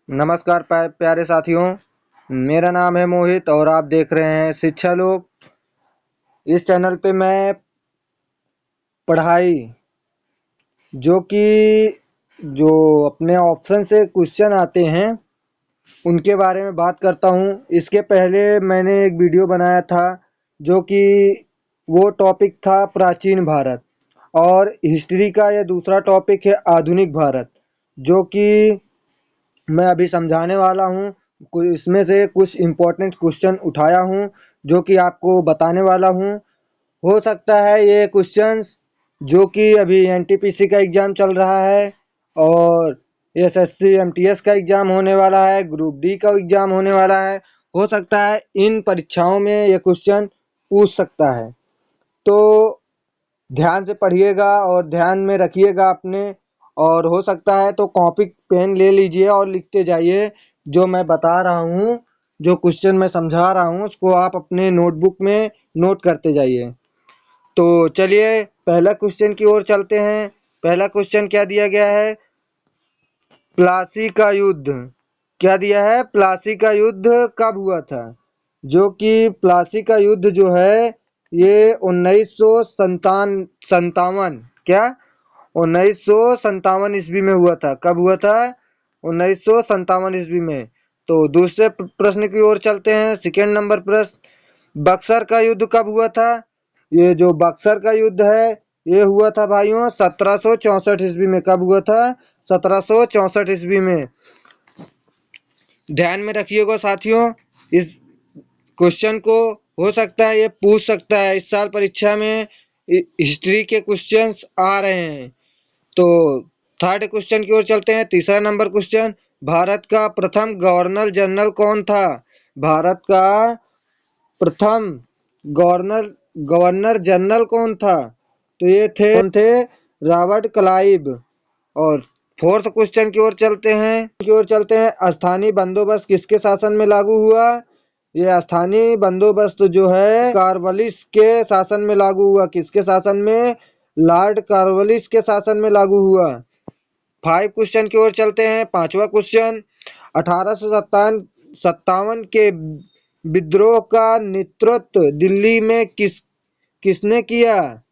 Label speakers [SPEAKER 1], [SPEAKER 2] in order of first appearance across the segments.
[SPEAKER 1] नमस्कार प्यारे साथियों। मेरा नाम है मोहित और आप देख रहे हैं शिक्षा लोग। इस चैनल पे मैं पढ़ाई जो अपने ऑप्शन से क्वेश्चन आते हैं उनके बारे में बात करता हूँ। इसके पहले मैंने एक वीडियो बनाया था जो कि वो टॉपिक था प्राचीन भारत, और हिस्ट्री का यह दूसरा टॉपिक है आधुनिक भारत, जो कि मैं अभी समझाने वाला हूँ। इसमें से कुछ इम्पोर्टेंट क्वेश्चन उठाया हूँ जो कि आपको बताने वाला हूँ। हो सकता है ये क्वेश्चंस जो कि अभी एनटीपीसी का एग्ज़ाम चल रहा है और एसएससी एमटीएस का एग्ज़ाम होने वाला है, ग्रुप डी का एग्ज़ाम होने वाला है, हो सकता है इन परीक्षाओं में ये क्वेश्चन पूछ सकता है। तो ध्यान से पढ़िएगा और ध्यान में रखिएगा अपने, और हो सकता है तो कॉपी पेन ले लीजिए और लिखते जाइए। जो मैं बता रहा हूँ, जो क्वेश्चन मैं समझा रहा हूँ, उसको आप अपने नोटबुक में नोट करते जाइए। तो चलिए पहला क्वेश्चन की ओर चलते हैं। पहला क्वेश्चन क्या दिया गया है? प्लासी का युद्ध। क्या दिया है? प्लासी का युद्ध कब हुआ था? जो कि प्लासी का युद्ध जो है ये 1957 क्या 1957 ईस्वी में हुआ था। कब हुआ था? 1957 ईस्वी में। तो दूसरे प्रश्न की ओर चलते हैं। सेकेंड नंबर प्रश्न, बक्सर का युद्ध कब हुआ था? ये जो बक्सर का युद्ध है ये हुआ था भाइयों 1764 ईस्वी में। कब हुआ था? 1764 ईस्वी में। ध्यान में रखिएगा साथियों, इस क्वेश्चन को हो सकता है ये पूछ सकता है। इस साल परीक्षा में हिस्ट्री के क्वेश्चंस आ रहे हैं। तो थर्ड क्वेश्चन की ओर चलते हैं। तीसरा नंबर क्वेश्चन, भारत का प्रथम गवर्नर जनरल कौन था? भारत का प्रथम गवर्नर गवर्नर जनरल कौन था? तो ये थे रॉबर्ट क्लाइव। और फोर्थ क्वेश्चन की ओर चलते हैं। स्थानीय बंदोबस्त किसके शासन में लागू हुआ? ये स्थानीय बंदोबस्त जो है कार्नवालिस के शासन में लागू हुआ। किसके शासन में? लॉर्ड कार्नवालिस के शासन में लागू हुआ। फाइव क्वेश्चन की ओर चलते हैं। पांचवा क्वेश्चन, 1857 के विद्रोह का नेतृत्व दिल्ली में किसने किया?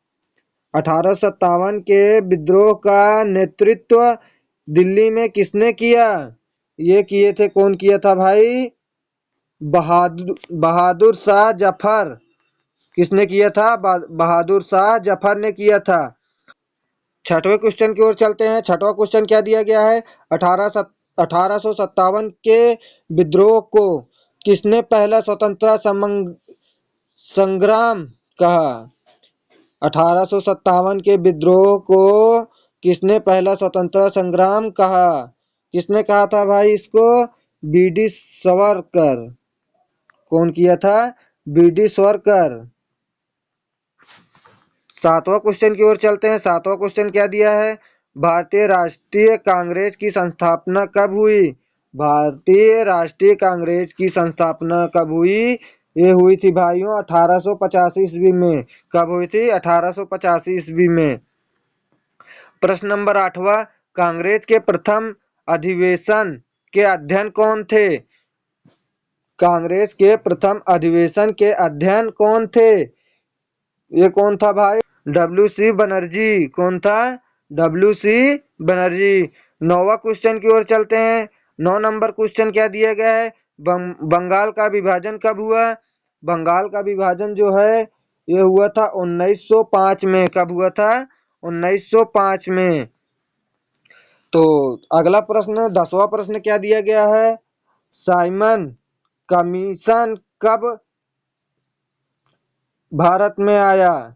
[SPEAKER 1] 1857 के विद्रोह का नेतृत्व दिल्ली में किसने किया? ये किए थे, कौन किया था भाई? बहादुर शाह जफर। किसने किया था? बहादुर शाह जफर ने किया था। छठवें क्वेश्चन की ओर चलते हैं। छठवां क्वेश्चन क्या दिया गया है? 1857 के विद्रोह को किसने पहला स्वतंत्रता संग्राम कहा? 1857 के विद्रोह को किसने पहला स्वतंत्रता संग्राम कहा? किसने कहा था भाई इसको? बीडी सावरकर। कौन किया था? बीडी सावरकर। सातवां क्वेश्चन की ओर चलते हैं। सातवां क्वेश्चन क्या दिया है? भारतीय राष्ट्रीय कांग्रेस की संस्थापना कब हुई? भारतीय राष्ट्रीय कांग्रेस की संस्थापना कब हुई? ये हुई थी भाइयों 1885 ईस्वी में। कब हुई थी? 1885 ईस्वी में। प्रश्न नंबर 8वां, कांग्रेस के प्रथम अधिवेशन के अध्यक्ष कौन थे? कांग्रेस के प्रथम अधिवेशन के अध्यक्ष कौन थे? ये कौन था भाई? डब्ल्यू.सी. बनर्जी। कौन था? डब्ल्यू.सी. बनर्जी। नौवां क्वेश्चन की ओर चलते हैं। 9 नंबर क्वेश्चन क्या दिया गया है? बंगाल का विभाजन कब हुआ? बंगाल का विभाजन जो है ये हुआ था 1905 में। कब हुआ था? 1905 में। तो अगला प्रश्न 10वां प्रश्न क्या दिया गया है? साइमन कमीशन कब भारत में आया?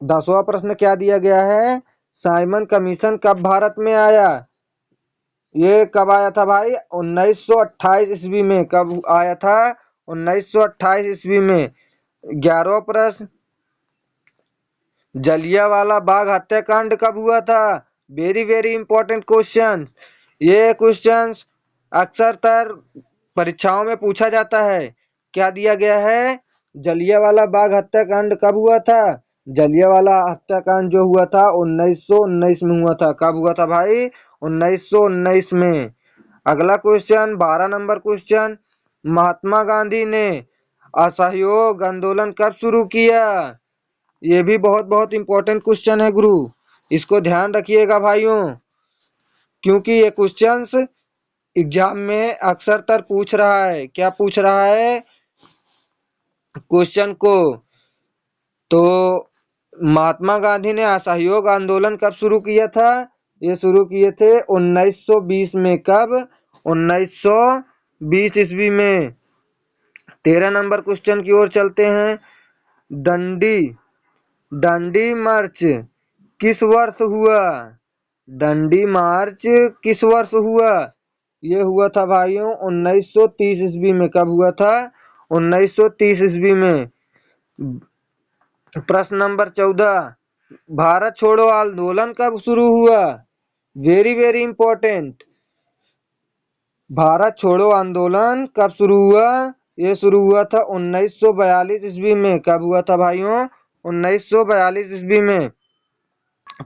[SPEAKER 1] 10वां प्रश्न क्या दिया गया है? साइमन कमीशन कब भारत में आया? ये कब आया था भाई? 1928 ईस्वी में। कब आया था? 1928 ईस्वी में। 11वां प्रश्न, जलियांवाला बाग हत्याकांड कब हुआ था? Very very important question. ये क्वेश्चन अक्सर परीक्षाओं में पूछा जाता है। क्या दिया गया है? जलियांवाला बाग हत्याकांड कब हुआ था? जलियांवाला हत्याकांड जो हुआ था 1919 में हुआ था। कब हुआ था भाई? 1919 में। अगला question 12 number question, Mahatma Gandhi ने असहयोग आंदोलन कब शुरू किया? ये भी बहुत बहुत इंपॉर्टेंट क्वेश्चन है गुरु, इसको ध्यान रखिएगा भाइयों, क्योंकि ये क्वेश्चंस एग्जाम में अक्सर पूछ रहा है। क्या पूछ रहा है क्वेश्चन को? तो महात्मा गांधी ने असहयोग आंदोलन कब शुरू किया था? ये शुरू किए थे 1920 में। कब? 1920 ईस्वी में। 13 नंबर क्वेश्चन की ओर चलते हैं। डंडी मार्च किस वर्ष हुआ? डंडी मार्च किस वर्ष हुआ? ये हुआ था भाइयों 1930 ईस्वी में। कब हुआ था? 1930 ईस्वी में। प्रश्न नंबर 14, भारत छोड़ो आंदोलन कब शुरू हुआ? Very very important. भारत छोड़ो आंदोलन कब शुरू हुआ? ये शुरू हुआ था 1942 ईस्वी में। कब हुआ था भाइयों? 1942 ईस्वी में।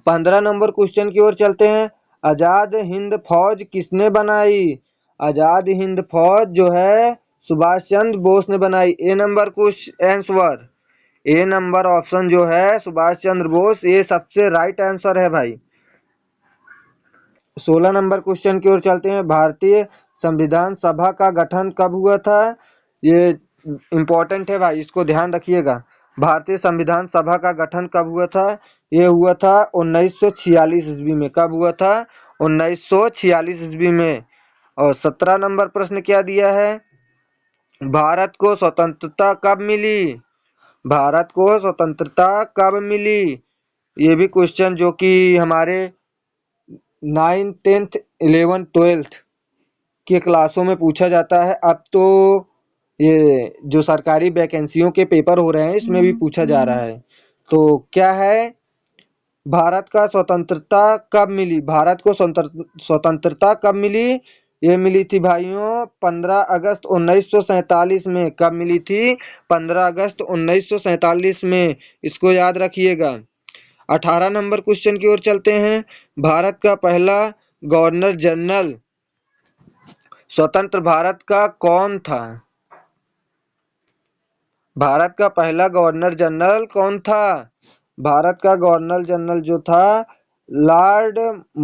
[SPEAKER 1] 15 नंबर क्वेश्चन की ओर चलते हैं। आजाद हिंद फौज किसने बनाई? आजाद हिंद फौज जो है सुभाष चंद्र बोस ने बनाई। ए नंबर आंसर, ए नंबर ऑप्शन जो है सुभाष चंद्र बोस, ये सबसे राइट आंसर है भाई। 16 नंबर क्वेश्चन की ओर चलते हैं। भारतीय संविधान सभा का गठन कब हुआ था? ये इम्पोर्टेंट है भाई, इसको ध्यान रखिएगा। भारतीय संविधान सभा का गठन कब हुआ था? ये हुआ था 1946 ईस्वी में। कब हुआ था? 1946 ईस्वी में। और 17 नंबर प्रश्न क्या दिया है? भारत को स्वतंत्रता कब मिली? भारत को स्वतंत्रता कब मिली? ये भी क्वेश्चन जो कि हमारे 9th 10th 11th 12th के क्लासों में पूछा जाता है। अब तो ये जो सरकारी वैकेंसियों के पेपर हो रहे हैं इसमें भी पूछा जा रहा है। तो क्या है? भारत का स्वतंत्रता कब मिली? भारत को स्वतंत्रता कब मिली? ये मिली थी भाइयों 15 अगस्त 1947 में। कब मिली थी? 15 अगस्त 1947 में। इसको याद रखिएगा। 18 नंबर क्वेश्चन की ओर चलते हैं। भारत का पहला गवर्नर जनरल स्वतंत्र भारत का कौन था? भारत का पहला गवर्नर जनरल कौन था? भारत का गवर्नर जनरल जो था लॉर्ड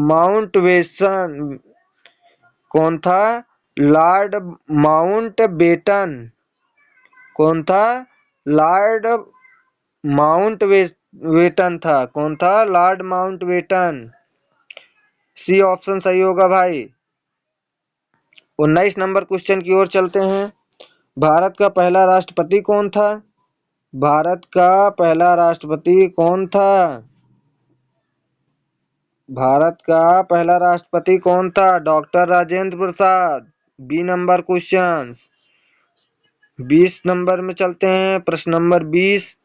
[SPEAKER 1] माउंटबेटन। कौन था? Lord Mountbatten. कौन था? लॉर्ड माउंटबेटन था। कौन था? Lord Mountbatten. सी ऑप्शन सही होगा भाई। 19 नंबर क्वेश्चन की ओर चलते हैं। भारत का पहला राष्ट्रपति कौन था? भारत का पहला राष्ट्रपति कौन था? भारत का पहला राष्ट्रपति कौन था? Doctor Rajendra Prasad. B number question. 20 नंबर में चलते हैं। प्रश्न नंबर 20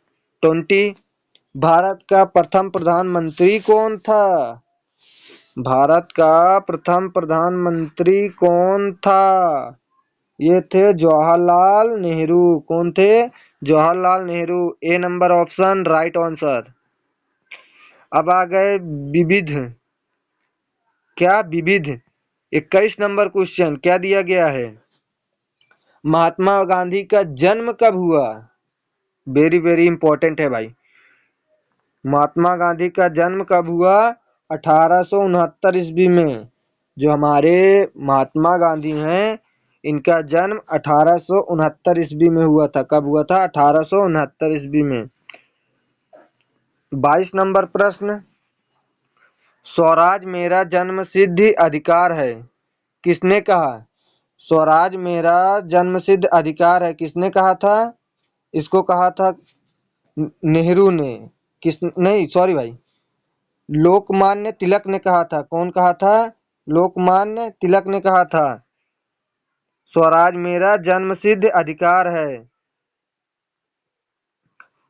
[SPEAKER 1] भारत का प्रथम प्रधानमंत्री कौन था? भारत का प्रथम प्रधानमंत्री कौन था? ये थे जवाहरलाल नेहरू। कौन थे? जवाहरलाल नेहरू। ए नंबर ऑप्शन राइट आंसर। अब आ गए विविध। क्या विविध? 21 नंबर क्वेश्चन क्या दिया गया है? महात्मा गांधी का जन्म कब हुआ? वेरी वेरी इंपॉर्टेंट है भाई। महात्मा गांधी का जन्म कब हुआ? 1869 ईस्वी में। जो हमारे महात्मा गांधी हैं इनका जन्म 1869 ईस्वी में हुआ था। कब हुआ था? 1869 ईस्वी में। 22 नंबर प्रश्न, स्वराज मेरा जन्मसिद्ध अधिकार है, किसने कहा? स्वराज मेरा जन्मसिद्ध अधिकार है किसने कहा था? इसको कहा था नेहरू ने। किस नहीं, सॉरी भाई, लोकमान्य तिलक ने कहा था। कौन कहा था? लोकमान्य तिलक ने कहा था। स्वराज मेरा जन्मसिद्ध अधिकार है।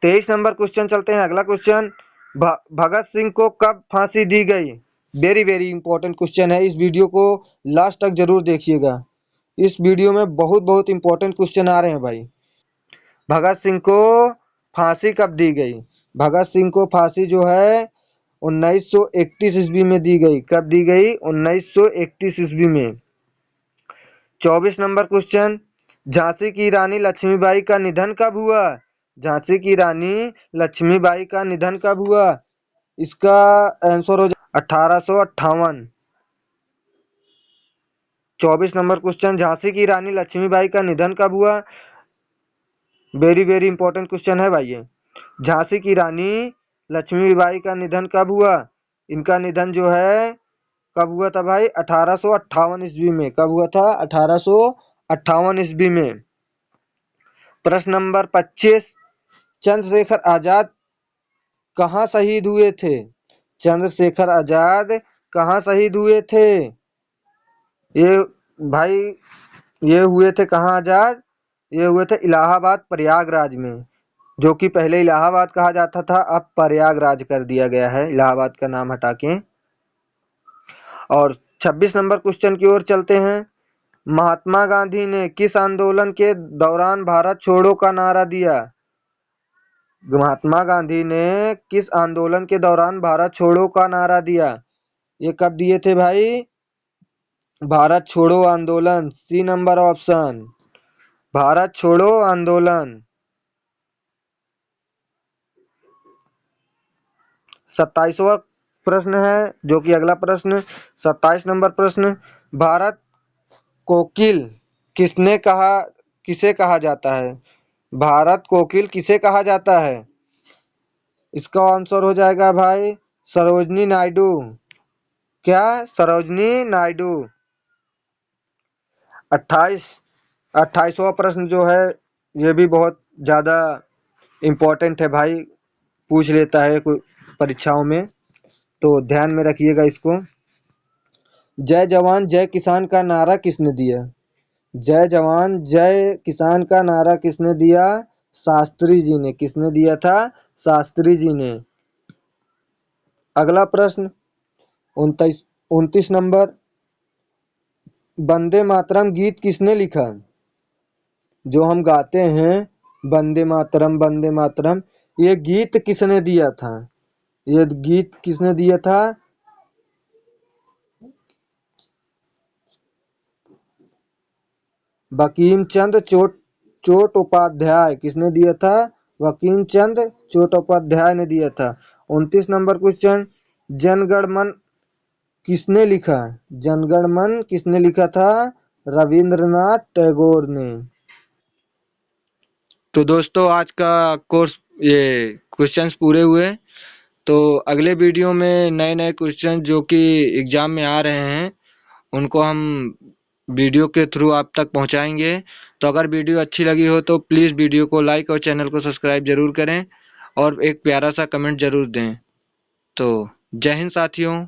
[SPEAKER 1] 23 नंबर क्वेश्चन चलते हैं। अगला क्वेश्चन, भगत सिंह को कब फांसी दी गई? वेरी वेरी इंपॉर्टेंट क्वेश्चन है। इस वीडियो को लास्ट तक जरूर देखिएगा। इस वीडियो में बहुत बहुत इंपॉर्टेंट क्वेश्चन आ रहे हैं भाई। भगत सिंह को फांसी कब दी गई? भगत सिंह को फांसी जो है 1931 ईस्वी में दी गई। कब दी गई? 1931 ईस्वी में। 24 नंबर क्वेश्चन, झांसी की रानी लक्ष्मीबाई का निधन कब हुआ? झांसी की रानी लक्ष्मीबाई का निधन कब हुआ? इसका आंसर हो जाए 1858। 24 नंबर क्वेश्चन, झांसी की रानी लक्ष्मीबाई का निधन कब हुआ? वेरी वेरी इंपॉर्टेंट क्वेश्चन है भाई ये। झांसी की रानी लक्ष्मीबाई का निधन कब हुआ? इनका निधन जो है कब हुआ था भाई? 1858 ईस्वी में। कब हुआ था? 1858 ईस्वी में। प्रश्न नंबर 25, चंद्रशेखर आजाद कहाँ शहीद हुए थे? चंद्रशेखर आजाद कहाँ शहीद हुए थे? ये भाई ये हुए थे कहाँ आजाद? ये हुए थे इलाहाबाद प्रयागराज में, जो कि पहले इलाहाबाद कहा जाता था, अब प्रयागराज कर दिया गया है इलाहाबाद का नाम हटा के। और 26 नंबर क्वेश्चन की ओर चलते हैं। महात्मा गांधी ने किस आंदोलन के दौरान भारत छोड़ो का नारा दिया? महात्मा गांधी ने किस आंदोलन के दौरान भारत छोड़ो का नारा दिया? ये कब दिए थे भाई? भारत छोड़ो आंदोलन, सी नंबर ऑप्शन, भारत छोड़ो आंदोलन। 27वां प्रश्न है, जो कि अगला प्रश्न 27 नंबर प्रश्न, भारत कोकिल किसे कहा जाता है? भारत कोकिल किसे कहा जाता है? इसका आंसर हो जाएगा भाई सरोजनी नायडू। क्या? सरोजनी नायडू। 28वां प्रश्न जो है ये भी बहुत ज़्यादा इम्पोर्टेंट है भाई, पूछ लेता है कोई परीक्षाओं में, तो ध्यान में रखिएगा इसको। जय जवान जय किसान का नारा किसने दिया? जय जवान जय किसान का नारा किसने दिया? शास्त्री जी ने। किसने दिया था? शास्त्री जी ने। अगला प्रश्न 29 नंबर, वंदे मातरम गीत किसने लिखा? जो हम गाते हैं वंदे मातरम वंदे मातरम, ये गीत किसने दिया था? ये गीत किसने दिया था? बंकिम चंद्र चट्टोपाध्याय। किसने दिया था? बंकिम चंद्र चट्टोपाध्याय ने दिया था। 29 नंबर क्वेश्चन, जनगण मन किसने लिखा? जनगण मन किसने लिखा था? रविंद्रनाथ टैगोर ने। तो दोस्तों आज का कोर्स ये क्वेश्चंस पूरे हुए। तो अगले वीडियो में नए नए क्वेश्चन जो कि एग्जाम में आ रहे हैं उनको हम वीडियो के थ्रू आप तक पहुंचाएंगे। तो अगर वीडियो अच्छी लगी हो तो प्लीज़ वीडियो को लाइक और चैनल को सब्सक्राइब जरूर करें और एक प्यारा सा कमेंट जरूर दें। तो जय हिंद साथियों।